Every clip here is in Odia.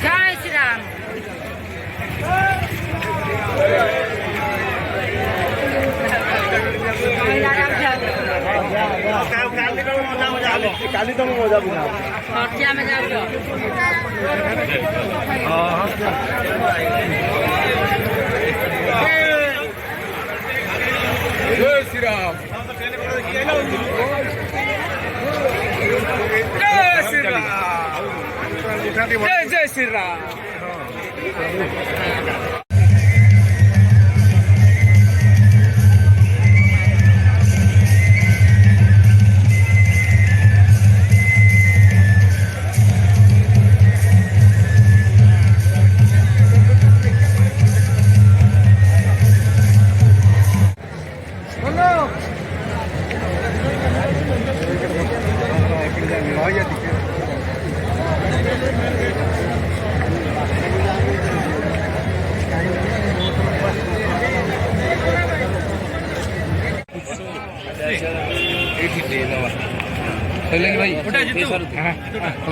जय श्री राम। काली तो मजा भी ना में जाओ जय श्री राम जय श्री राम जय श्री राम।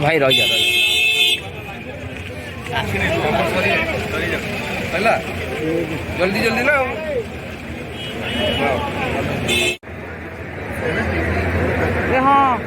भाई रही जल्दी जल्दी ना हाँ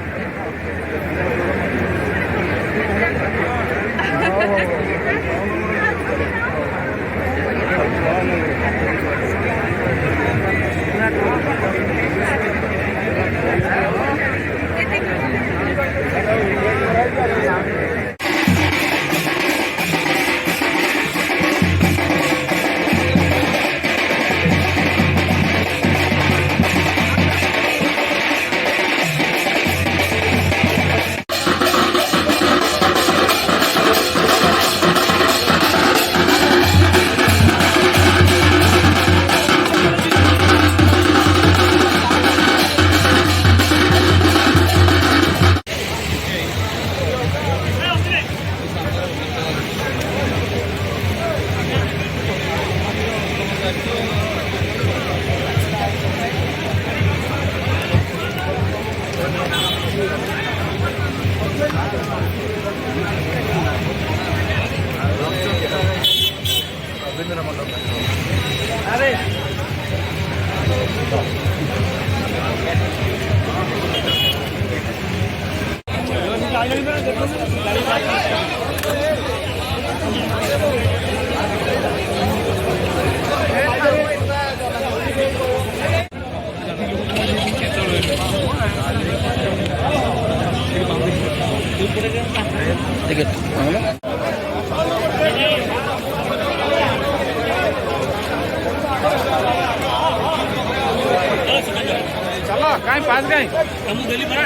चलो कहीं पास गए हम दिल्ली पड़ा।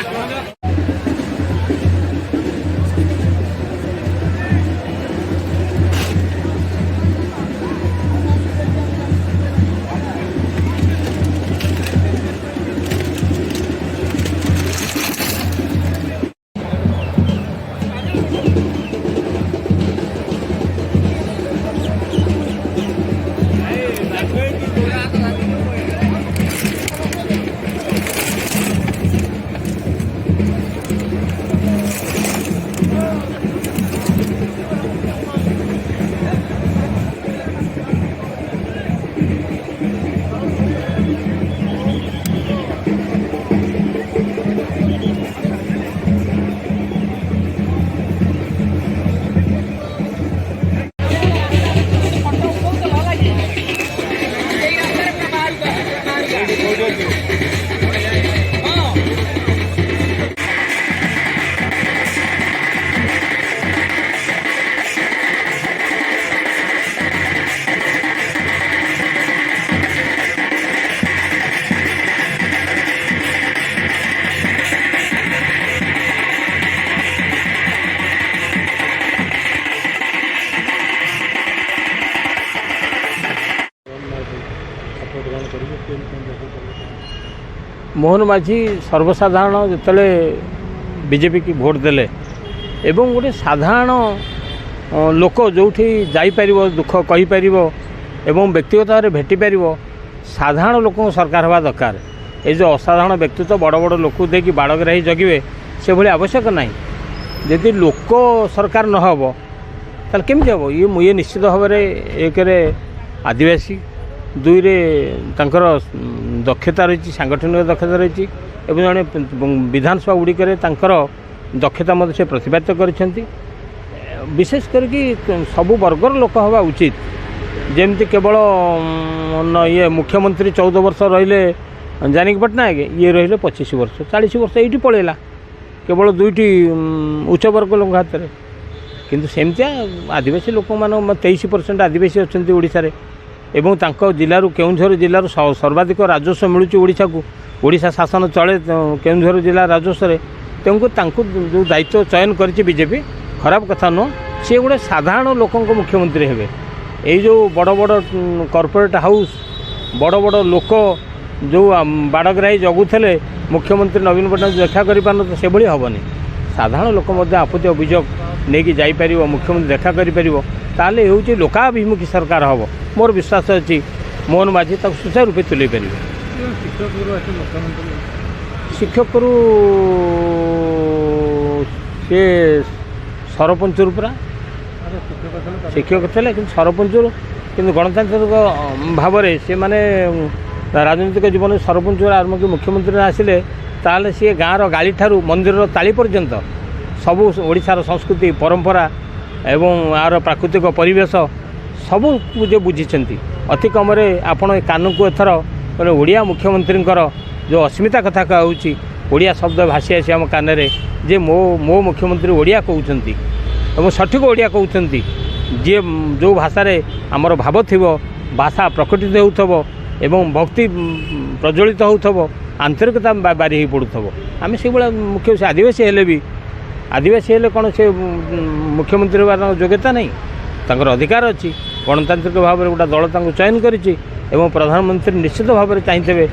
मोहन माझी सर्वसाधारण जिते बीजेपी की भोट देले एवं गोटे साधारण लोक जो जापर दुख कहीपर एवं व्यक्तिगत भाव भेटी पार साधारण लोक सरकार हवा दरकार ଏ ଯେଉଁ ଅସାଧାରଣ ବ୍ୟକ୍ତିତ୍ୱ ବଡ଼ ବଡ଼ ଲୋକକୁ ଦେଇକି ବାଡ଼ଗ୍ରାହୀ ଜଗିବେ ସେଭଳି ଆବଶ୍ୟକ ନାହିଁ। ଯଦି ଲୋକ ସରକାର ନ ହେବ ତାହେଲେ କେମିତି ହେବ? ଇଏ ନିଶ୍ଚିତ ଭାବରେ ଏକରେ ଆଦିବାସୀ, ଦୁଇରେ ତାଙ୍କର ଦକ୍ଷତା ରହିଛି, ସାଂଗଠନିକ ଦକ୍ଷତା ରହିଛି ଏବଂ ଜଣେ ବିଧାନସଭା ଗୁଡ଼ିକରେ ତାଙ୍କର ଦକ୍ଷତା ମଧ୍ୟ ସେ ପ୍ରତିପାଦିତ କରିଛନ୍ତି। ବିଶେଷ କରିକି ସବୁ ବର୍ଗର ଲୋକ ହେବା ଉଚିତ। ଯେମିତି କେବଳ ଇଏ ମୁଖ୍ୟମନ୍ତ୍ରୀ 14 ବର୍ଷ ରହିଲେ ଜାନକୀ ପଟ୍ଟନାୟକ, ଇଏ ରହିଲେ 25 ବର୍ଷ 40 ବର୍ଷ ଏଇଠି ପଳେଇଲା କେବଳ 2ଟି ଉଚ୍ଚବର୍ଗ ଲୋକ ହାତରେ। କିନ୍ତୁ ସେମିତିଆ ଆଦିବାସୀ ଲୋକମାନେ 23% ଆଦିବାସୀ ଅଛନ୍ତି ଓଡ଼ିଶାରେ ଏବଂ ତାଙ୍କ ଜିଲ୍ଲାରୁ କେଉଁଝର ଜିଲ୍ଲାରୁ ସର୍ବାଧିକ ରାଜସ୍ୱ ମିଳୁଛି ଓଡ଼ିଶାକୁ। ଓଡ଼ିଶା ଶାସନ ଚଳେ କେଉଁଝର ଜିଲ୍ଲା ରାଜସ୍ୱରେ। ତେଣୁକରି ତାଙ୍କୁ ଯେଉଁ ଦାୟିତ୍ୱ ଚୟନ କରିଛି ବିଜେପି, ଖରାପ କଥା ନୁହଁ। ସିଏ ଗୋଟେ ସାଧାରଣ ଲୋକଙ୍କ ମୁଖ୍ୟମନ୍ତ୍ରୀ ହେବେ। ଏଇ ଯେଉଁ ବଡ଼ ବଡ଼ କର୍ପୋରେଟ୍ ହାଉସ୍, ବଡ଼ ବଡ଼ ଲୋକ ଯେଉଁ ବାଡ଼ଗ୍ରାହୀ ଜଗୁଥିଲେ ମୁଖ୍ୟମନ୍ତ୍ରୀ ନବୀନ ପଟ୍ଟନାୟକ ଦେଖା କରିପାରୁନଥିଲେ, ସେଭଳି ହେବନି। ସାଧାରଣ ଲୋକ ମଧ୍ୟ ଆପତ୍ତି ଅଭିଯୋଗ ନେଇକି ଯାଇପାରିବ, ମୁଖ୍ୟମନ୍ତ୍ରୀ ଦେଖା କରିପାରିବ। ତାହେଲେ ହେଉଛି ଲୋକାଭିମୁଖୀ ସରକାର ହେବ। ମୋର ବିଶ୍ୱାସ ଅଛି ମୋହନ ମାଝୀ ତାକୁ ସୁଚାରୁ ରୂପେ ତୁଲେଇ ପାରିବେ। ଶିକ୍ଷକରୁ ସେ ସରପଞ୍ଚରୁ ପୁରା ଶିକ୍ଷକ ଥିଲେ, କିନ୍ତୁ ସରପଞ୍ଚରୁ କିନ୍ତୁ ଗଣତାନ୍ତ୍ରିକ ଭାବରେ ସେମାନେ ରାଜନୈତିକ ଜୀବନରେ ସରପଞ୍ଚରୁ ଆରମ୍ଭ କରି ମୁଖ୍ୟମନ୍ତ୍ରୀ ଆସିଲେ ତାହେଲେ ସିଏ ଗାଁର ଗାଳିଠାରୁ ମନ୍ଦିରର ତାଳି ପର୍ଯ୍ୟନ୍ତ ସବୁ ଓଡ଼ିଶାର ସଂସ୍କୃତି ପରମ୍ପରା ଏବଂ ଏହାର ପ୍ରାକୃତିକ ପରିବେଶ ସବୁ ଯେ ବୁଝିଛନ୍ତି। ଅତି କମରେ ଆପଣ କାନକୁ ଏଥର ମାନେ ଓଡ଼ିଆ ମୁଖ୍ୟମନ୍ତ୍ରୀଙ୍କର ଯେଉଁ ଅସ୍ମିତା କଥା କହୁଛି, ଓଡ଼ିଆ ଶବ୍ଦ ଭାସି ଆସି ଆମ କାନରେ ଯେ ମୋ ମୁଖ୍ୟମନ୍ତ୍ରୀ ଓଡ଼ିଆ କହୁଛନ୍ତି ଏବଂ ସଠିକ ଓଡ଼ିଆ କହୁଛନ୍ତି। ଯିଏ ଯେଉଁ ଭାଷାରେ ଆମର ଭାବ ଥିବ, ଭାଷା ପ୍ରକଟିତ ହେଉଥିବ ଏବଂ ଭକ୍ତି ପ୍ରଜ୍ୱଳିତ ହେଉଥିବ, ଆନ୍ତରିକତା ବାରି ହୋଇ ପଡ଼ୁଥିବ, ଆମେ ସେଇଭଳିଆ ମୁଖ୍ୟ। ସେ ଆଦିବାସୀ ହେଲେ କ'ଣ ସେ ମୁଖ୍ୟମନ୍ତ୍ରୀ ହେବାର ଯୋଗ୍ୟତା ନାହିଁ? ତାଙ୍କର ଅଧିକାର ଅଛି। ଗଣତାନ୍ତ୍ରିକ ଭାବରେ ଗୋଟେ ଦଳ ତାଙ୍କୁ ଚୟନ କରିଛି ଏବଂ ପ୍ରଧାନମନ୍ତ୍ରୀ ନିଶ୍ଚିତ ଭାବରେ ଚାହିଁଥିବେ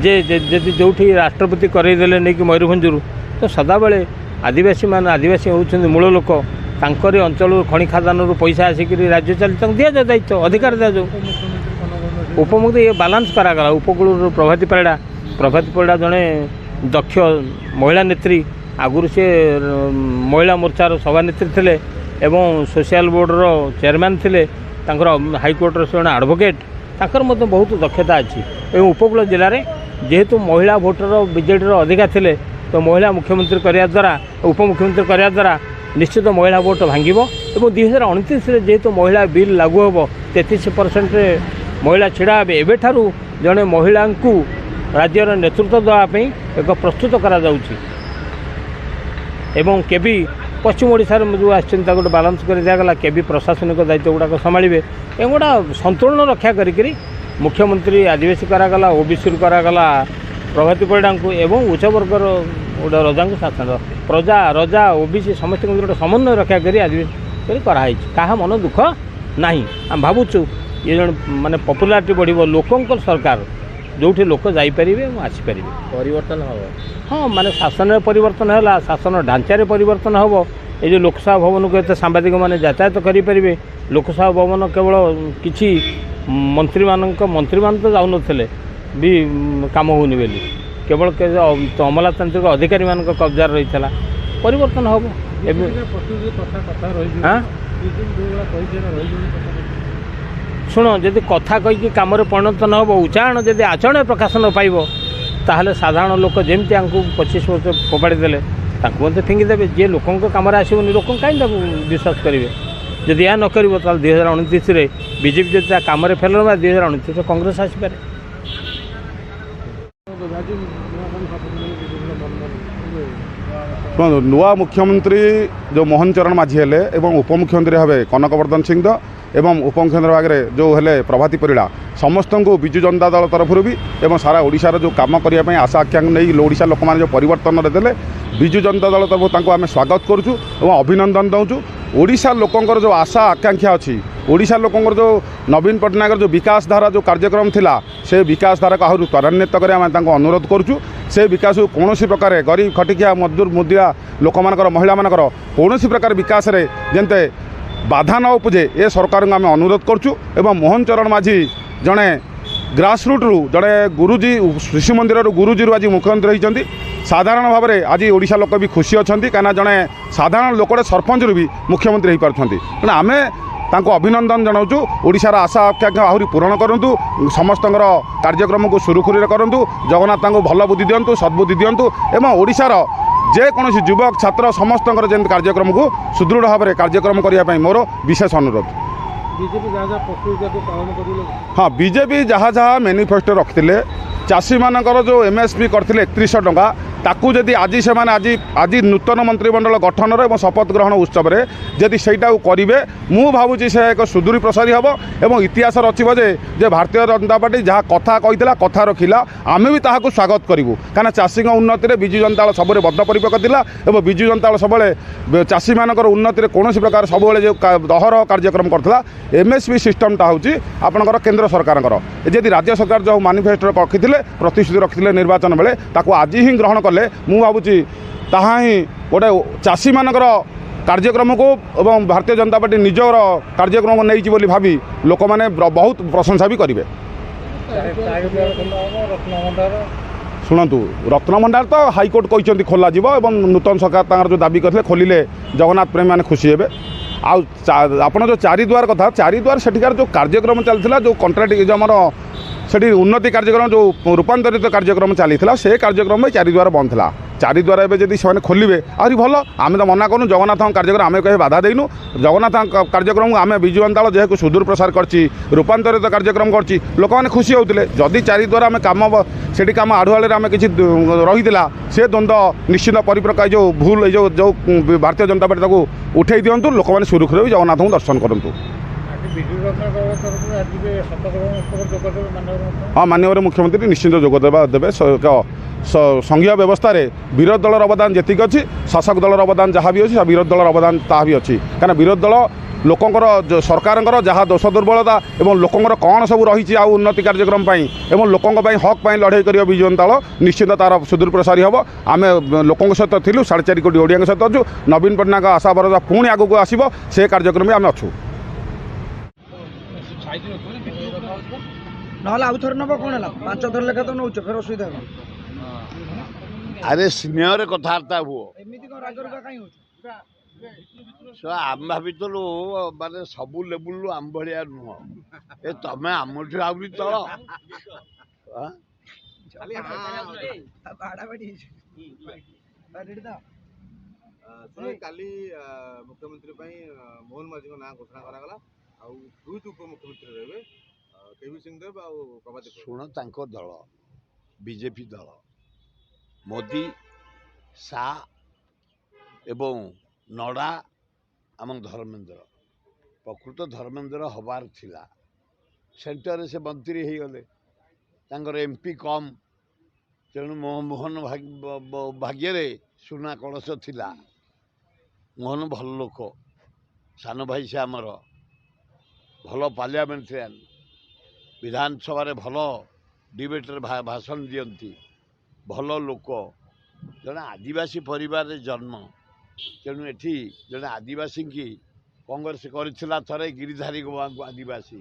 ଯେ ଯଦି ଯେଉଁଠି ରାଷ୍ଟ୍ରପତି କରେଇଦେଲେ ନେଇକି ମୟୂରଭଞ୍ଜରୁ, ତ ସଦାବେଳେ ଆଦିବାସୀ ହେଉଛନ୍ତି ମୂଳ ଲୋକ। ତାଙ୍କରି ଅଞ୍ଚଳରୁ ଖଣି ଖାଦାନରୁ ପଇସା ଆସିକରି ରାଜ୍ୟ ଚାଲି ତାଙ୍କୁ ଦିଆଯାଉ ଦାୟିତ୍ୱ, ଅଧିକାର ଦିଆଯାଉ। ଉପମୁଖ୍ୟମନ୍ତ୍ରୀ ଇଏ ବାଲାନ୍ସ କରାଗଲା। ଉପକୂଳରୁ ପ୍ରଭାତୀ ପରିଡ଼ା ଜଣେ ଦକ୍ଷ ମହିଳା ନେତ୍ରୀ। ଆଗରୁ ସେ ମହିଳା ମୋର୍ଚ୍ଚାର ସଭାନେତ୍ରୀ ଥିଲେ ଏବଂ ସୋସିଆଲ ବୋର୍ଡ଼ର ଚେୟାରମ୍ୟାନ୍ ଥିଲେ। ତାଙ୍କର ହାଇକୋର୍ଟର ସେ ଜଣେ ଆଡ଼ଭୋକେଟ୍। ତାଙ୍କର ମଧ୍ୟ ବହୁତ ଦକ୍ଷତା ଅଛି। ଏବଂ ଉପକୂଳ ଜିଲ୍ଲାରେ ଯେହେତୁ ମହିଳା ଭୋଟର ବିଜେଡ଼ିର ଅଧିକା ଥିଲେ, ତ ମହିଳା ମୁଖ୍ୟମନ୍ତ୍ରୀ କରିବା ଦ୍ୱାରା, ଉପମୁଖ୍ୟମନ୍ତ୍ରୀ କରିବା ଦ୍ୱାରା ନିଶ୍ଚିତ ମହିଳା ଭୋଟ ଭାଙ୍ଗିବ। ଏବଂ 2029ରେ ଯେହେତୁ ମହିଳା ବିଲ୍ ଲାଗୁ ହେବ, 33%ରେ ମହିଳା ଛିଡ଼ା ହେବେ। ଏବେଠାରୁ ଜଣେ ମହିଳାଙ୍କୁ ରାଜ୍ୟର ନେତୃତ୍ୱ ଦେବା ପାଇଁ ଏକ ପ୍ରସ୍ତୁତ କରାଯାଉଛି। ଏବଂ କେବି ପଶ୍ଚିମ ଓଡ଼ିଶାରେ ଯେଉଁ ଆସିଛନ୍ତି ତାକୁ ଗୋଟେ ବାଲାନ୍ସ କରି ଦିଆଗଲା। କେବି ପ୍ରଶାସନିକ ଦାୟିତ୍ୱ ଗୁଡ଼ାକ ସମ୍ଭାଳିବେ। ଏବଂ ଗୋଟେ ସନ୍ତୁଳନ ରକ୍ଷା କରିକିରି ମୁଖ୍ୟମନ୍ତ୍ରୀ ଆଦିବାସୀ କରାଗଲା, ଓବିସିରୁ କରାଗଲା ପ୍ରଭାତୀ ପରିଡ଼ାଙ୍କୁ ଏବଂ ଉଚ୍ଚବର୍ଗର ଗୋଟେ ରଜାଙ୍କୁ ଶାସନ। ରଜା ଓବିସି ସମସ୍ତଙ୍କୁ ଗୋଟେ ସମନ୍ୱୟ ରକ୍ଷା କରି ଆଦିବାସୀ କରି କରାହେଇଛି। କାହା ମନ ଦୁଃଖ ନାହିଁ। ଆମେ ଭାବୁଛୁ ଇଏ ଜଣେ ମାନେ ପପୁଲାରିଟି ବଢ଼ିବ, ଲୋକଙ୍କ ସରକାର ଯେଉଁଠି ଲୋକ ଯାଇପାରିବେ ଏବଂ ଆସିପାରିବେ। ପରିବର୍ତ୍ତନ ହେବ। ହଁ, ମାନେ ଶାସନରେ ପରିବର୍ତ୍ତନ ହେଲା, ଶାସନ ଢାଞ୍ଚାରେ ପରିବର୍ତ୍ତନ ହେବ। এই যে লোকসভা ভবনକୁ ଏତେ ସାମ୍ବାଦିକମାନେ ଯାତାୟାତ କରିପାରିବେ। ଲୋକସଭା ଭବନ କେବଳ କିଛି ମନ୍ତ୍ରୀମାନେ ତ ଯାଉନଥିଲେ ବି କାମ ହେଉନି ବୋଲି, କେବଳ ଅମଲାତାନ୍ତ୍ରିକ ଅଧିକାରୀମାନଙ୍କ କବ୍ଜାରେ ରହିଥିଲା। ପରିବର୍ତ୍ତନ ହେବ ଏବେ। ଶୁଣ, ଯଦି କଥା କହିକି କାମରେ ପରିଣତ ନ ହେବ, ଉଚ୍ଚାରଣ ଯଦି ଆଚରଣରେ ପ୍ରକାଶ ନ ପାଇବ, ତାହେଲେ ସାଧାରଣ ଲୋକ ଯେମିତି ଆଙ୍କୁ 25 ବର୍ଷ ଫୋପାଡ଼ି ଦେଲେ ତାଙ୍କୁ ମଧ୍ୟ ଫିଙ୍ଗିଦେବେ। ଯିଏ ଲୋକଙ୍କ କାମରେ ଆସିବନି, ଲୋକ କାହିଁକି ତାକୁ ବିଶ୍ୱାସ କରିବେ? ଯଦି ଏହା ନ କରିବ ତାହେଲେ 2029ରେ ବିଜେପି ଯଦି ତା କାମରେ ଫେଲ ନେବା, 2029ରେ କଂଗ୍ରେସ ଆସିପାରେ। ଶୁଣନ୍ତୁ, ନୂଆ ମୁଖ୍ୟମନ୍ତ୍ରୀ ଯେଉଁ ମୋହନ ଚରଣ ମାଝୀ ହେଲେ ଏବଂ ଉପମୁଖ୍ୟମନ୍ତ୍ରୀ ହେବେ କନକବର୍ଦ୍ଧନ ସିଂହ ଏବଂ ଉପମୁଖ୍ୟମନ୍ତ୍ରୀ ଭାଗରେ ଯେଉଁ ହେଲେ ପ୍ରଭାତୀ ପରିଡ଼ା, ସମସ୍ତଙ୍କୁ ବିଜୁ ଜନତା ଦଳ ତରଫରୁ ବି ଏବଂ ସାରା ଓଡ଼ିଶାର ଯେଉଁ କାମ କରିବା ପାଇଁ ଆଶା ଆକାଂକ୍ଷା ନେଇ ଓଡ଼ିଶା ଲୋକମାନେ ଯେଉଁ ପରିବର୍ତ୍ତନରେ ଦେଲେ, ବିଜୁ ଜନତା ଦଳ ତରଫରୁ ତାଙ୍କୁ ଆମେ ସ୍ୱାଗତ କରୁଛୁ ଏବଂ ଅଭିନନ୍ଦନ ଦେଉଛୁ। ଓଡ଼ିଶା ଲୋକଙ୍କର ଯେଉଁ ଆଶା ଆକାଂକ୍ଷା ଅଛି, ଓଡ଼ିଶା ଲୋକଙ୍କର ଯେଉଁ ନବୀନ ପଟ୍ଟନାୟକର ଯେଉଁ ବିକାଶ ଧାରା ଯେଉଁ କାର୍ଯ୍ୟକ୍ରମ ଥିଲା, ସେ ବିକାଶ ଧାରାକୁ ଆହୁରି ତ୍ୱରାନ୍ୱିତ କରି ଆମେ ତାଙ୍କୁ ଅନୁରୋଧ କରୁଛୁ। ସେ ବିକାଶକୁ କୌଣସି ପ୍ରକାର ଗରିବ ଖଟିଖିଆ ମଜଦୁର ମୁଦିଆ ଲୋକମାନଙ୍କର, ମହିଳାମାନଙ୍କର କୌଣସି ପ୍ରକାର ବିକାଶରେ ଯେମିତି ବାଧା ନ ଉପୁଜେ, ଏ ସରକାରଙ୍କୁ ଆମେ ଅନୁରୋଧ କରୁଛୁ। ଏବଂ ମୋହନ ଚରଣ ମାଝୀ ଜଣେ ଗ୍ରାସରୁଟ୍ରୁ ଜଣେ ଗୁରୁଜୀ ଶିଶୁ ମନ୍ଦିରରୁ ଗୁରୁଜୀରୁ ଆଜି ମୁଖ୍ୟମନ୍ତ୍ରୀ ହୋଇଛନ୍ତି। ସାଧାରଣ ଭାବରେ ଆଜି ଓଡ଼ିଶା ଲୋକ ବି ଖୁସି ଅଛନ୍ତି, କାହିଁକିନା ଜଣେ ସାଧାରଣ ଲୋକଟେ ସରପଞ୍ଚରୁ ବି ମୁଖ୍ୟମନ୍ତ୍ରୀ ହୋଇପାରୁଛନ୍ତି। ତେଣୁ ଆମେ ତାଙ୍କୁ ଅଭିନନ୍ଦନ ଜଣାଉଛୁ। ଓଡ଼ିଶାର ଆଶା ଆକାଂକ୍ଷା ଆହୁରି ପୂରଣ କରନ୍ତୁ, ସମସ୍ତଙ୍କର କାର୍ଯ୍ୟକ୍ରମକୁ ସୁରୁଖୁରୁରେ କରନ୍ତୁ, ଜଗନ୍ନାଥ ତାଙ୍କୁ ଭଲ ବୁଦ୍ଧି ଦିଅନ୍ତୁ, ସଦ୍ବୁଦ୍ଧି ଦିଅନ୍ତୁ ଏବଂ ଓଡ଼ିଶାର ଯେକୌଣସି ଯୁବକ ଛାତ୍ର ସମସ୍ତଙ୍କର ଯେମିତି କାର୍ଯ୍ୟକ୍ରମକୁ ସୁଦୃଢ଼ ଭାବରେ କାର୍ଯ୍ୟକ୍ରମ କରିବା ପାଇଁ ମୋର ବିଶେଷ ଅନୁରୋଧ। ହଁ, ବିଜେପି ଯାହା ଯାହା ମ୍ୟାନିଫେଷ୍ଟୋ ରଖିଥିଲେ, ଚାଷୀମାନଙ୍କର ଯେଉଁ MSP କରିଥିଲେ 3100 ଟଙ୍କା, ତାକୁ ଯଦି ଆଜି ସେମାନେ ଆଜି ନୂତନ ମନ୍ତ୍ରିମଣ୍ଡଳ ଗଠନର ଏବଂ ଶପଥ ଗ୍ରହଣ ଉତ୍ସବରେ ଯଦି ସେଇଟାକୁ କରିବେ, ମୁଁ ଭାବୁଛି ସେ ଏକ ସୁଦୂରୀ ପ୍ରସାରୀ ହେବ ଏବଂ ଇତିହାସ ରଚିବ ଯେ ଭାରତୀୟ ଜନତା ପାର୍ଟି ଯାହା କଥା କହିଥିଲା କଥା ରଖିଲା। ଆମେ ବି ତାହାକୁ ସ୍ୱାଗତ କରିବୁ, କାହିଁକିନା ଚାଷୀଙ୍କ ଉନ୍ନତିରେ ବିଜୁ ଜନତା ଦଳ ସବୁବେଳେ ବଦ୍ଧପରିପକ୍ଷ ଥିଲା ଏବଂ ବିଜୁ ଜନତା ଦଳ ସବୁବେଳେ ଚାଷୀମାନଙ୍କର ଉନ୍ନତିରେ କୌଣସି ପ୍ରକାର ସବୁବେଳେ ଯେଉଁ ଦହର କାର୍ଯ୍ୟକ୍ରମ କରୁଥିଲା। MSP ସିଷ୍ଟମଟା ହେଉଛି ଆପଣଙ୍କର କେନ୍ଦ୍ର ସରକାରଙ୍କର, ଯଦି ରାଜ୍ୟ ସରକାର ଯେଉଁ ମ୍ୟାନିଫେଷ୍ଟୋ ରଖିଥିଲେ, ପ୍ରତିଶ୍ରୁତି ରଖିଥିଲେ ନିର୍ବାଚନ ବେଳେ, ତାକୁ ଆଜି ହିଁ ଗ୍ରହଣ କଲେ ମୁଁ ଭାବୁଛି ତାହା ହିଁ ଗୋଟେ ଚାଷୀମାନଙ୍କର କାର୍ଯ୍ୟକ୍ରମକୁ ଏବଂ ଭାରତୀୟ ଜନତା ପାର୍ଟି ନିଜର କାର୍ଯ୍ୟକ୍ରମକୁ ନେଇଛି ବୋଲି ଭାବି ଲୋକମାନେ ବହୁତ ପ୍ରଶଂସା ବି କରିବେ। ଶୁଣନ୍ତୁ, ରତ୍ନଭଣ୍ଡାର ତ ହାଇକୋର୍ଟ କହିଛନ୍ତି ଖୋଲାଯିବ ଏବଂ ନୂତନ ସରକାର ତାଙ୍କର ଯେଉଁ ଦାବି କରିଥିଲେ ଖୋଲିଲେ ଜଗନ୍ନାଥ ପ୍ରେମୀମାନେ ଖୁସି ହେବେ। ଆଉ ଆପଣ ଯେଉଁ ଚାରିଦୁଆର କଥା, ଚାରିଦୁଆର ସେଠିକାର ଯେଉଁ କାର୍ଯ୍ୟକ୍ରମ ଚାଲିଥିଲା, ଯେଉଁ କଣ୍ଟ୍ରାକ୍ଟ ଯେଉଁ ଆମର ସେଠି ଉନ୍ନତି କାର୍ଯ୍ୟକ୍ରମ ଯେଉଁ ରୂପାନ୍ତରିତ କାର୍ଯ୍ୟକ୍ରମ ଚାଲିଥିଲା, ସେ କାର୍ଯ୍ୟକ୍ରମ ଚାରିଦୁଆର ବନ୍ଦ ଥିଲା। ଚାରିଦୁଆର ଏବେ ଯଦି ସେମାନେ ଖୋଲିବେ ଆହୁରି ଭଲ। ଆମେ ତ ମନା କରୁନୁ, ଜଗନ୍ନାଥଙ୍କ କାର୍ଯ୍ୟକ୍ରମ ଆମେ କେବେ ବାଧା ଦେଇନୁ। ଜଗନ୍ନାଥଙ୍କ କାର୍ଯ୍ୟକ୍ରମକୁ ଆମେ ବିଜୁ ଜନତା ଦଳ ଯେହେତୁ ସୁଦୂର ପ୍ରସାର କରିଛି, ରୂପାନ୍ତରିତ କାର୍ଯ୍ୟକ୍ରମ କରିଛି, ଲୋକମାନେ ଖୁସି ହେଉଥିଲେ। ଯଦି ଚାରିଦୁଆର ଆମେ କାମ ସେଠି କାମ ଆଢ଼ୁଆଳରେ ଆମେ କିଛି ରହିଥିଲା, ସେ ଦ୍ୱନ୍ଦ୍ୱ ନିଶ୍ଚିତ ପରିପ୍ରକାର ଯେଉଁ ଭୁଲ ଏଇ ଯେଉଁ ଭାରତୀୟ ଜନତା ପାର୍ଟି ତାକୁ ଉଠାଇ ଦିଅନ୍ତୁ, ଲୋକମାନେ ସୁରୁଖୁରୁରେ ବି ଜଗନ୍ନାଥଙ୍କୁ ଦର୍ଶନ କରନ୍ତୁ। ହଁ, ମାନ୍ୟବର ମୁଖ୍ୟମନ୍ତ୍ରୀ ନିଶ୍ଚିତ ଯୋଗ ଦେବେ। ସଂଘୀୟ ବ୍ୟବସ୍ଥାରେ ବିରୋଧୀ ଦଳର ଅବଦାନ ଯେତିକି ଅଛି, ଶାସକ ଦଳର ଅବଦାନ ଯାହା ବି ଅଛି, ବିରୋଧୀ ଦଳର ଅବଦାନ ତାହା ବି ଅଛି। କାହିଁକିନା ବିରୋଧୀ ଦଳ ଲୋକଙ୍କର ସରକାରଙ୍କର ଯାହା ଦୋଷ ଦୁର୍ବଳତା ଏବଂ ଲୋକଙ୍କର କ'ଣ ସବୁ ରହିଛି ଆଉ ଉନ୍ନତି କାର୍ଯ୍ୟକ୍ରମ ପାଇଁ ଏବଂ ଲୋକଙ୍କ ପାଇଁ ହକ୍ ପାଇଁ ଲଢ଼େଇ କରିବ ବିଜୁ ଜନତା ଦଳ, ନିଶ୍ଚିତ ତା'ର ସୁଦୂର ପ୍ରସାରୀ ହେବ। ଆମେ ଲୋକଙ୍କ ସହିତ ଥିଲୁ, 4.5 କୋଟି ଓଡ଼ିଆଙ୍କ ସହିତ ଅଛୁ। ନବୀନ ପଟ୍ଟନାୟକ ଆଶା ଭରସା ପୁଣି ଆଗକୁ ଆସିବ, ସେ କାର୍ଯ୍ୟକ୍ରମରେ ଆମେ ଅଛୁ। ନହେଲେ ଆଉ ଥରେ ନେବ କ'ଣ ହେଲା, 5 ଥର ଲେଖା ତ ନେଉଛ, ଫେର ଅସୁବିଧା କ'ଣ? ଆରେ ସ୍ନେହରେ କଥାବାର୍ତ୍ତା ହୁଅ। ଏମିତି କ'ଣ ରାଗରୁଗା କାହିଁ ହେଉଛି? ଆମେ ଭାବିଥିଲୁ ମାନେ ସବୁ ଲେବୁଲରୁ ଆମ ଭଳିଆ ନୁହଁ, ତମେ ଆମଠୁ ଆହୁରି ତଳ। କାଲି ମୁଖ୍ୟମନ୍ତ୍ରୀ ପାଇଁ ମୋହନ ମାଝୀଙ୍କ ନାଁ ଘୋଷଣା କରାଗଲା, ଆଉ 2 ଉପମୁଖ୍ୟମନ୍ତ୍ରୀ ରହିବେ, କେଭି ସିଂଦେବ ଆଉ ପ୍ରଭାତୀ। ଶୁଣ, ତାଙ୍କ ଦଳ ବିଜେପି ଦଳ, ମୋଦି, ଶାହ ଏବଂ ନଡ଼ା ଏବଂ ଧର୍ମେନ୍ଦ୍ର, ପ୍ରକୃତ ଧର୍ମେନ୍ଦ୍ର ହବାର ଥିଲା, ସେଣ୍ଟରରେ ସେ ମନ୍ତ୍ରୀ ହେଇଗଲେ, ତାଙ୍କର MP କମ୍, ତେଣୁ ମୋହନ ଭାଗ୍ୟରେ ସୁନା କଳସ ଥିଲା। ମୋହନ ଭଲ ଲୋକ, ସାନ ଭାଇ ସେ ଆମର, ଭଲ ପାର୍ଲିଆମେଣ୍ଟାରିଆନ୍, ବିଧାନସଭାରେ ଭଲ ଡିବେଟ୍ରେ ଭାଷଣ ଦିଅନ୍ତି, ଭଲ ଲୋକ, ଜଣେ ଆଦିବାସୀ ପରିବାରରେ ଜନ୍ମ। ତେଣୁ ଏଠି ଜଣେ ଆଦିବାସୀଙ୍କି କଂଗ୍ରେସ କରିଥିଲା ଥରେ, ଗିରିଧାରୀ ଗୋଆଙ୍କୁ ଆଦିବାସୀ,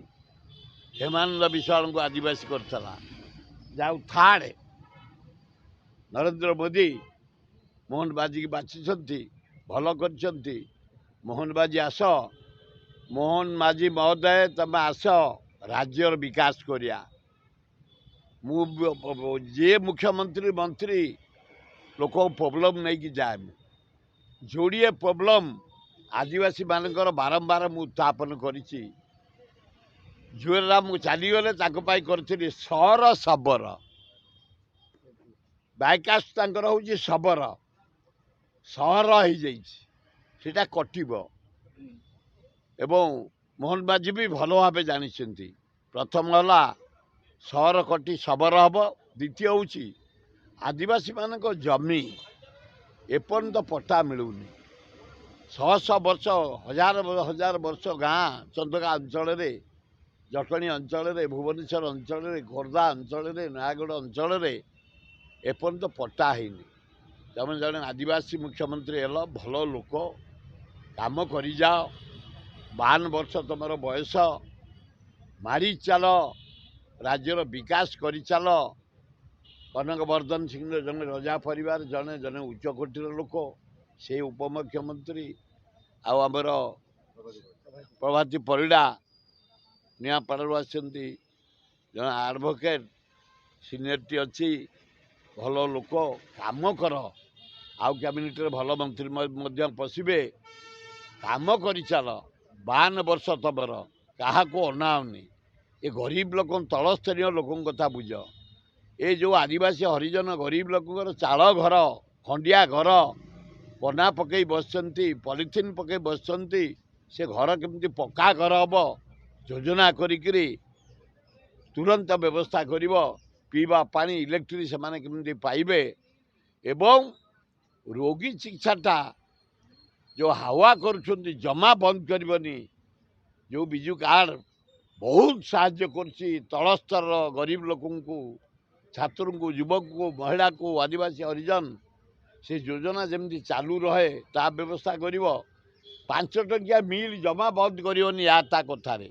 ହେମାନନ୍ଦ ବିଶ୍ୱାଳଙ୍କୁ ଆଦିବାସୀ କରିଥିଲା। ଯାଉ ଥାର୍ଡ଼ ନରେନ୍ଦ୍ର ମୋଦି ମୋହନ ବାଜିକି ବାଛିଛନ୍ତି, ଭଲ କରିଛନ୍ତି। ମୋହନ ବାଜି ଆସ, ମୋହନ ମାଝୀ ମହୋଦୟ ତମେ ଆସ, ରାଜ୍ୟର ବିକାଶ କରିବା। ମୁଁ ଯିଏ ମୁଖ୍ୟମନ୍ତ୍ରୀ ମନ୍ତ୍ରୀ ଲୋକ ପ୍ରୋବ୍ଲେମ୍ ନେଇକି ଯାଏ, ଯୋଡ଼ିଏ ପ୍ରୋବ୍ଲେମ୍ ଆଦିବାସୀମାନଙ୍କର ବାରମ୍ବାର ମୁଁ ଉତ୍ଥାପନ କରିଛି। ଜୁଏଲରାମ ଚାଲିଗଲେ, ତାଙ୍କ ପାଇଁ କରିଥିଲି ସହର ଶବର, ବାଇକାଷ୍ଟ ତାଙ୍କର ହେଉଛି ଶବର, ସହର ହେଇଯାଇଛି, ସେଇଟା କଟିବ। ଏବଂ ମୋହନ ମାଝୀ ବି ଭଲ ଭାବେ ଜାଣିଛନ୍ତି, ପ୍ରଥମ ହେଲା ସହର କଟି ଶବର ହେବ, ଦ୍ୱିତୀୟ ହେଉଛି ଆଦିବାସୀମାନଙ୍କ ଜମି ଏପର୍ଯ୍ୟନ୍ତ ପଟ୍ଟା ମିଳୁନି। ଶହ ବର୍ଷ, ହଜାର ବର୍ଷ ଗାଁ ଚନ୍ଦକା ଅଞ୍ଚଳରେ, ଜଟଣୀ ଅଞ୍ଚଳରେ, ଭୁବନେଶ୍ୱର ଅଞ୍ଚଳରେ, ଖୋର୍ଦ୍ଧା ଅଞ୍ଚଳରେ, ନୟାଗଡ଼ ଅଞ୍ଚଳରେ ଏପର୍ଯ୍ୟନ୍ତ ପଟ୍ଟା ହେଇନି। ତମେ ଜଣେ ଆଦିବାସୀ ମୁଖ୍ୟମନ୍ତ୍ରୀ ହେଲ, ଭଲ ଲୋକ, କାମ କରିଯାଅ। 52 ବର୍ଷ ତୁମର ବୟସ, ମାରି ଚାଲ, राज्यर विकास करिचाल कनकवर्धन सिंह जने रजा परिवार जने जने उच्चकोटीर लोक से उपमुख्यमंत्री आमर प्रभाती परिड़ा निआपड़ू आसती जन एडवोकेट सीनियरिटी अच्छी भल लोक काम कर आउ कैबिनेट भल मंत्री पशिबे काम करी चल 52 वर्ष तबर क्या अनावनी ये गरीब लोक तल स्तरीय लोक कथा बुझ ये जो आदिवासी हरिजन गरीब लोक चाल घर खंडिया घर बना पकई बसंती पॉलिथिन पकई बसंती से घर केमती पक्का घर हम योजना करी तुरंत व्यवस्था करिव पीवा पानी इलेक्ट्रिक से माने केमती पाइबे एवं रोगी चिकित्साटा जो हावा करुछंती जमा बंद करबनी जो बिजु कार्ड बहुत साहाय्य करछि तल स्तर गरीब लोकन को छात्र को युवक को महिला को आदिवासी हरिजन से योजना जमी चालू रहे ता व्यवस्था करिव 5 टकिया मिल जमा बंद करबनी या ता कथारे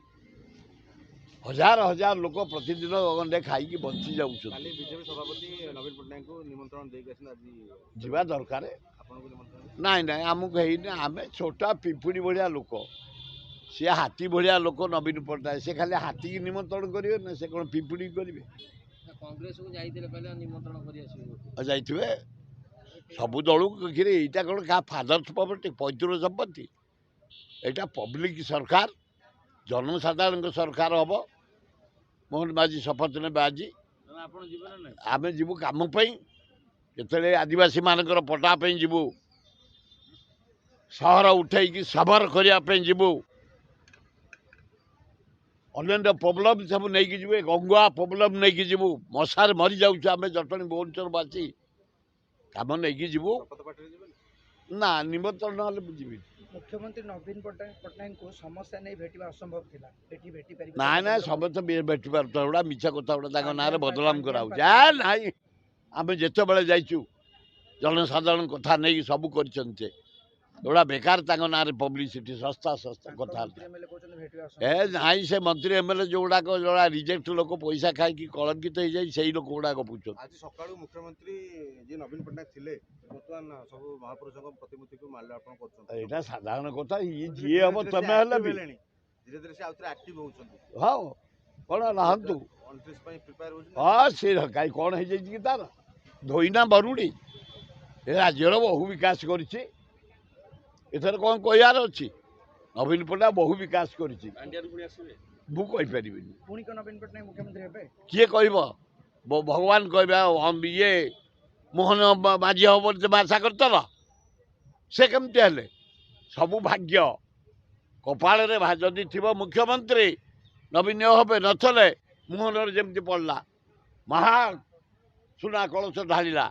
हजार हजार लोक प्रतिदिन गंडे खाई बंची जाऊछन काली बीजेपी सभापति नवीन पट्टनायक को निमंत्रण देके आछन आज जीवा दरकार आपन को निमंत्रण नाई नाई आमको है आम छोटा पिंपुड़ी भाया लोक सी हाथी भाया लोक नवीन पट्टनायक से खाली हाथी की निमंत्रण करेंगे ना से कौन पिंपुड़ी करेंगे कांग्रेस को जाइए पहले निमंत्रण करी जाइए सबू दल यहाँ कौन क्या फादर्स प्रॉपर्टी पैतृक संपत्ति यहाँ पब्लिक सरकार जनसाधारण सरकार हम मोहन माझी शपथ ने आज आम जीवु कम केतले आदिवासी मानकर पटापी जीवु सहर उठेकी सबर करने जीवु अन्य प्रोब्लेम सब नहीं जी गंगुआ प्रोब्लेम नहीं जीवु मशार मरी जाऊँ आम जटणी भुवनेश्वरवासी कम नहीं जीवु ना निमंत्रण ना बुझी मुख्यमंत्री नवीन पट्टनायक को समस्या नहीं भेटा असंभव थिला भेटी भेटी पारि ना ना समस्त भेटी पार्था गुड़ा मिछा कथा गुड़ा ना बदनाम कराऊ ना आम जिते बड़े जाइचु जनसाधारण कथा नहीं सब कर जोड़ा बेकार ना पब्लिसिटी सस्ता सस्ता कथा ए ना से मंत्री एमएलए जो गुड़ाक जोड़ा रिजेक्ट लोक पैसा खाई कलंकित हो जाए से लोक गुड़ाक पूछो आज सकाळू मुख्यमंत्री जे नवीन पट्टनायक थिले वर्तमान सब महापुरुषक प्रतिमूर्ति को माल्यार्पण करछन एटा साधारण कथा ये जी हम तमे हले भी धीरे धीरे से आउथरे एक्टिव होउछन हां कोन रहंतु 29 पई प्रिपेयर होउछन हां से काई कोन हे जाई कि तार धोइना बरुडी ए राज्यर बहु विकास करछि एथर कौन कहार अच्छी नवीन पट्टनायक बहु विकास कर नवीन पट्टनायक मुख्यमंत्री हेबे किए कह भगवान कह ये मोहन माझी हम आशा करतल से केमती हेले सबू भाग्य कपाल जदि थी मुख्यमंत्री नवीन हे नथले मोहन जमी पड़ला महा सुना कलश ढाला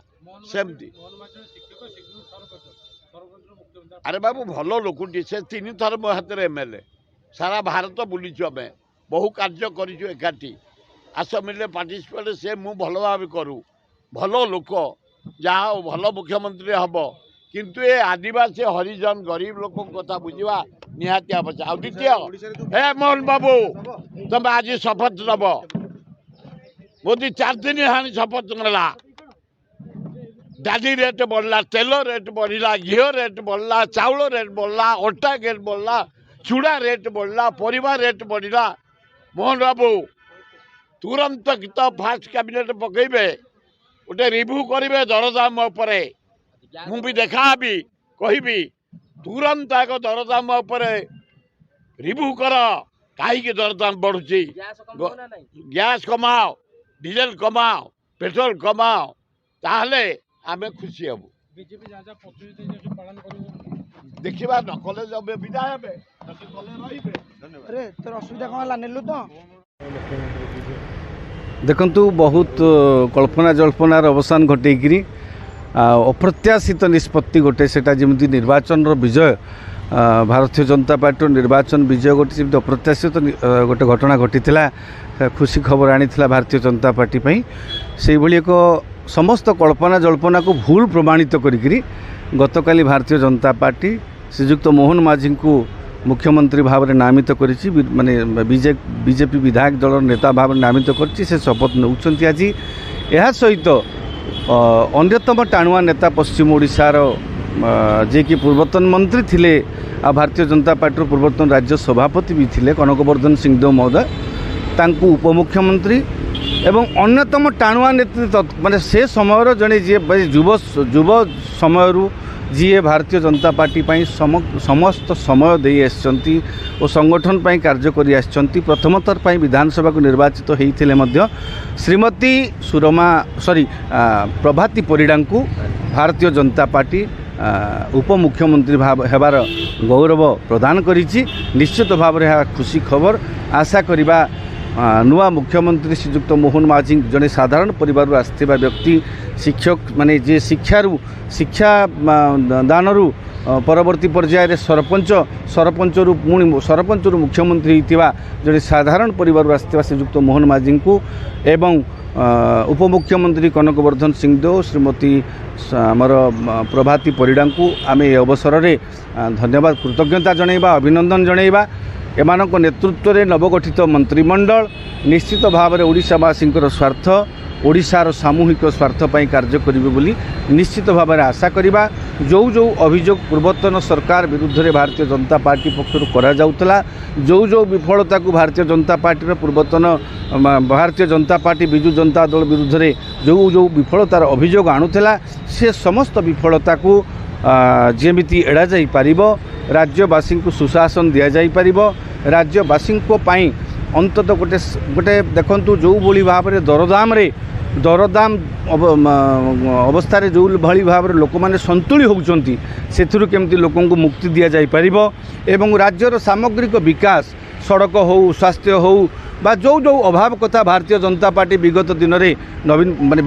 सेमती अरे बाबू भल लोकटी से 3 थर मो हाथ में एमएलए सारा भारत बुलीचु आम बहु कार्य करूँ एकाठी आस मिले पार्टिसिपेट से मु भल भाव करूँ भल लोक जहाँ भल मुख्यमंत्री हम किंतु ये आदिवासी हरिजन गरीब लोक कथा बुझा निहाती आवश्यक आ द्वितीय हे मोहन बाबू तुम आज शपथ नब मोदी 4 दिन हानि शपथ नेला डाली रेट बढ़ला तेल रेट बढ़ला घी रेट बढ़ला चाउल रेट बढ़ला अटा रेट बढ़ला चूड़ा रेट बढ़ला परिवा रेट बढ़ला मोहन बाबू तुरंत तो फास्ट कैबिनेट पकईबे गोटे रिव्यू करेंगे दरदाम उपरे मु भी देखा भी कहि तुरंत आग दरदाम उपरे रिव्यू कर कहीं दरदाम बढ़ुची गैस कमाओ डीजेल कमाओ पेट्रोल कमाओ ताहले आम खुशी हबू देखा नकले जब विदाय हे अरे तोर असुविधा कौन नेलु तो देखंतु बहुत कल्पना जल्पनार अवसान घटेकरी अप्रत्याशित निष्पत्ति गोटे सेटा जमी निर्वाचन विजय भारतीय जनता पार्टी निर्वाचन विजय गोटे जमी अप्रत्याशित गोटे घटना घटी खुशी खबर आनी भारतीय जनता पार्टी से एक समस्त कल्पना जल्पना को भूल प्रमाणित करी गतकाली भारतीय जनता पार्टी श्रीजुक्त मोहन माझी को मुख्यमंत्री भाव में नामित करिछि माने बीजेपी विधायक दल नेता भाव में नामित करिछि से शपथ नौचंती आज यह सहित अन्यतम टाणुआ नेता पश्चिम ओडिशार जे कि पूर्वतन मंत्री थिले आ भारतीय जनता पार्टी पूर्वतन राज्य सभापति भी थिले कनकवर्धन सिंहदेव महोदय तांकु उपमुख्यमंत्री एवं अन्यतम टाणुआ नेतृत्व माने से समय जड़े जी युव समय जी भारतीय जनता पार्टी पाई समस्त समय दे आसचंती और संगठन पाई कार्य करि आसचंती प्रथम थर पाई विधानसभा को निर्वाचित होइथिले मध्य श्रीमती प्रभाती परिड़ा को भारतीय जनता पार्टी उपमुख्यमंत्री हेबार गौरव प्रदान करिछि। निश्चित भाव में खुशी खबर आशा करिबा नुआ मुख्यमंत्री श्रीजुक्त मोहन माझी जड़े साधारण परिवार आसथिबा व्यक्ति शिक्षक माने जे शिक्षा दानरू परवर्ती पर्यायर सरपंचरू पुणी सरपंचरू मुख्यमंत्री होइतिबा जड़े साधारण परिवार आसथिबा श्रीजुक्त मोहन माझी को एवं उपमुख्यमंत्री कनकवर्धन सिंहदेव श्रीमती आमर प्रभाती परिड़ा को आम ए अवसर में धन्यवाद कृतज्ञता जनइबा अभिनंदन जनइबा एमानक नेतृत्व में नवगठित मंत्रिमंडल निश्चित भाव में ओडिशावासी स्वार्थ ओडिशार सामूहिक स्वार्थ पर कार्य करिवे बोली निश्चित भाव में आशा करिबा। जो अभियोग पूर्वतन सरकार विरुद्ध में भारतीय जनता पार्टी पक्षर करा जाउतला जो विफलता को भारतीय जनता पार्टी पूर्वतन भारतीय जनता पार्टी बिजु जनता दल विरुद्ध में जो विफलतार अभियोग आणुला से समस्त विफलता को जेमिति एड़ा जाई पारिबो राज्यवासी को सुशासन दि जाई पारिबो राज्यवासी को पाई अंततः गोटे देखंतु जो भली भाव में दरदाम अवस्था जो भली भाव में लोक मैंने संतुली होउचंती सेथुरु केमती लोकों को मुक्ति दि जाई पारिबो एवं राज्यर सामग्रिक विकास सड़क हो स्वास्थ्य हो बा जो अभाव कथा भारतीय जनता पार्टी विगत दिन में नवीन माने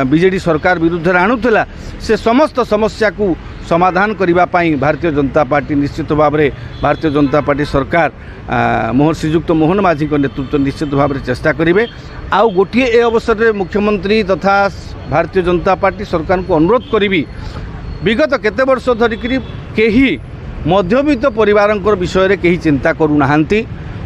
बीजेडी सरकार विरुद्ध आणुला से समस्त समस्या को समाधान करने भारतीय जनता पार्टी निश्चित भाव में भारतीय जनता पार्टी सरकार श्रीजुक्त मोहन माझी नेतृत्व निश्चित भाव में चेष्टा करेंगे। आउ गोटे ए अवसर में मुख्यमंत्री तथा भारतीय जनता पार्टी सरकार को अनुरोध करी विगत केते वर्ष धरिकी कहीं मध्यवित्त परिवार विषय में कहीं चिंता करूना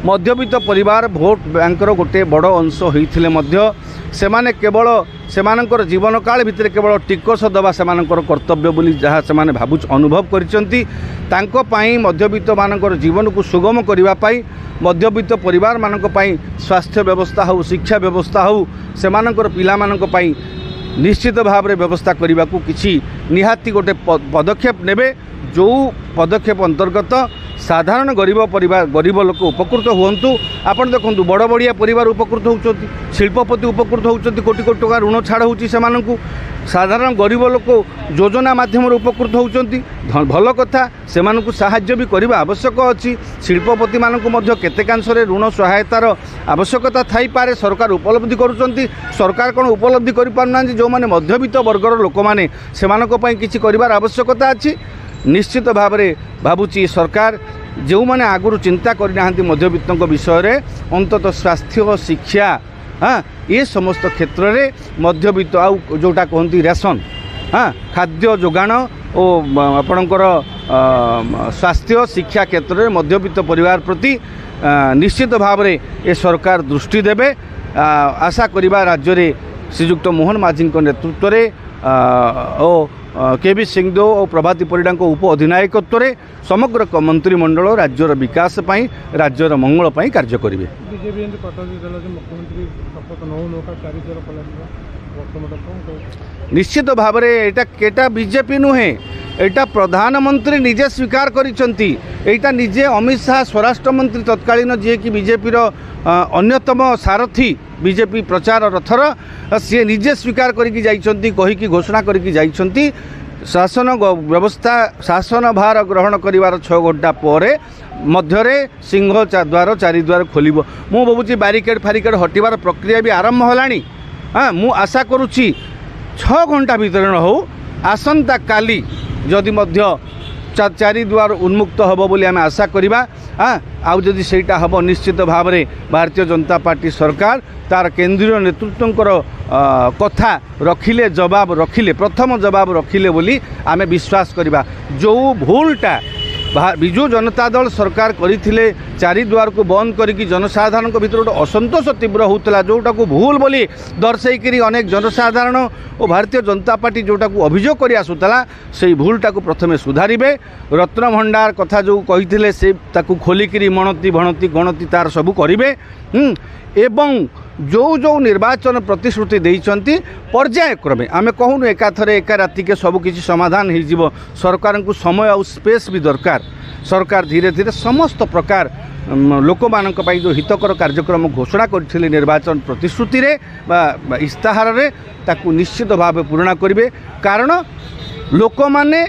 मध्यवित्त परिवार भोट बैंकर गोटे बड़ अंश होते सेमाने केवल सेमानकर जीवन काल भितर केवल टिकस दबा सेमानकर कर्तव्य बोली जहाँ से भावुच अनुभव करिसेंती तांको पाई मध्यवित्त मानकर जीवन को सुगम करने पाई मध्यवित्त परिवार मानक पाई स्वास्थ्य व्यवस्था हो शिक्षा व्यवस्था हो सेमानकर पिला मानक पाई निश्चित भाव में व्यवस्था करने को किसी निहाती गोटे पदक्षेप नेबे जो पदक्षेप अंतर्गत साधारण गरीब लोक उपकृत हुंतु आपण देखु बड़ बड़िया परिवार उपकृत होती शिल्पपति उपकृत होती कोटी कोटी टका ऋण छाड़ होती साधारण गरीब लोक योजना माध्यम उपकृत होती भल कथा से साहाय्य भी करने आवश्यक अच्छी शिल्पपति मानक केतेकांश ऋण सहायतार आवश्यकता थाई पारे सरकार उपलब्धि करुँच सरकार कौन उपलब्धि कर पारना जो मैंने मध्यवित्त वर्गर लोक मैंने से किसी कर आवश्यकता अच्छी निश्चित भाव में भावुची सरकार जो मैंने आगुरी चिंता करना मध्यवित्त विषय में अंततः स्वास्थ्य शिक्षा हाँ ये समस्त क्षेत्र में मध्यवित्त आउ जोटा कहती रेशन हाँ खाद्य जोगाण और आपणकर स्वास्थ्य शिक्षा क्षेत्र में मध्यवित्त परिवार प्रति निश्चित भाव में ये सरकार दृष्टि देवे आशा करिबा राज्य में श्रीजुक्त मोहन माझी नेतृत्व में केबी सिंहदेव और प्रभाती परिड़ा उप अधिनायकत्व में समग्र मंत्रिमंडल राज्यर विकास पाई राज्यर मंगल पाई कार्य करेंगे। निश्चित भाव में एटा बीजेपी नुहे एटा प्रधानमंत्री निजे स्वीकार करिसेंती एटा निजे अमित शाह स्वराष्ट्र मंत्री तत्कालीन जी कि बीजेपी अन्यतम सारथी बीजेपी प्रचार रथर सी निजे स्वीकार करके जाइछंती कहीकि घोषणा करके जाइछंती शासन व्यवस्था शासन भार ग्रहण करिवार 6 घंटा पर मध्य सिंह द्वार चारिद्वार खोल मु भावुची बारिकेड फारिकेड हटिवार प्रक्रिया भी आरंभ होलानी हाँ मु आशा करुच्ची 6 घंटा भीतर न हो आसंता काली जदि मध्य चारिद्वार उन्मुक्त हम बोली आम आशा करवा हाँ आउ जदि सेटा हम निश्चित भाव में भारतीय जनता पार्टी सरकार तार केंद्रीय नेतृत्वकर कथा रखिले जवाब रखिले प्रथम जवाब रखिले बोली आमे विश्वास करवा जो भूलटा ବିଜୁ ଜନତା ଦଳ ସରକାର କରିଥିଲେ ଚାରିଦୁଆରକୁ ବନ୍ଦ କରିକି ଜନସାଧାରଣଙ୍କ ଭିତରେ ଗୋଟେ ଅସନ୍ତୋଷ ତୀବ୍ର ହେଉଥିଲା, ଯେଉଁଟାକୁ ଭୁଲ ବୋଲି ଦର୍ଶାଇକରି ଅନେକ ଜନସାଧାରଣ ଓ ଭାରତୀୟ ଜନତା ପାର୍ଟି ଯେଉଁଟାକୁ ଅଭିଯୋଗ କରି ଆସୁଥିଲା ସେଇ ଭୁଲଟାକୁ ପ୍ରଥମେ ସୁଧାରିବେ। ରତ୍ନଭଣ୍ଡାର କଥା ଯେଉଁ କହିଥିଲେ ସେ ତାକୁ ଖୋଲିକିରି ମଣତି ଭଣତି ଗଣତି ତାର ସବୁ କରିବେ ଏବଂ ଯେଉଁ ନିର୍ବାଚନ ପ୍ରତିଶ୍ରୁତି ଦେଇଛନ୍ତି ପର୍ଯ୍ୟାୟକ୍ରମେ ଆମେ କହୁନୁ ଏକାଥରେ ଏକା ରାତିକେ ସବୁକିଛି ସମାଧାନ ହୋଇଯିବ। ସରକାରଙ୍କୁ ସମୟ ଆଉ ସ୍ପେସ୍ ବି ଦରକାର। ସରକାର ଧୀରେ ଧୀରେ ସମସ୍ତ ପ୍ରକାର ଲୋକମାନଙ୍କ ପାଇଁ ଯେଉଁ ହିତକର କାର୍ଯ୍ୟକ୍ରମ ଘୋଷଣା କରିଥିଲେ ନିର୍ବାଚନ ପ୍ରତିଶ୍ରୁତିରେ ବା ଇସ୍ତାହାରରେ ତାକୁ ନିଶ୍ଚିତ ଭାବେ ପୂରଣ କରିବେ। କାରଣ ଲୋକମାନେ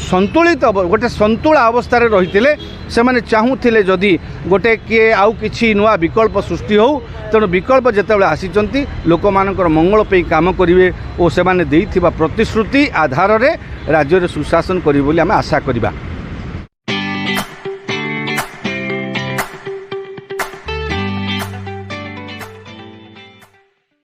ସନ୍ତୁଳିତ ଗୋଟେ ସନ୍ତୁଳା ଅବସ୍ଥାରେ ରହିଥିଲେ, ସେମାନେ ଚାହୁଁଥିଲେ ଯଦି ଗୋଟେ କିଏ ଆଉ କିଛି ନୂଆ ବିକଳ୍ପ ସୃଷ୍ଟି ହେଉ, ତେଣୁ ବିକଳ୍ପ ଯେତେବେଳେ ଆସିଛନ୍ତି ଲୋକମାନଙ୍କର ମଙ୍ଗଳ ପାଇଁ କାମ କରିବେ ଓ ସେମାନେ ଦେଇଥିବା ପ୍ରତିଶ୍ରୁତି ଆଧାରରେ ରାଜ୍ୟରେ ସୁଶାସନ କରିବେ ବୋଲି ଆମେ ଆଶା କରିବା।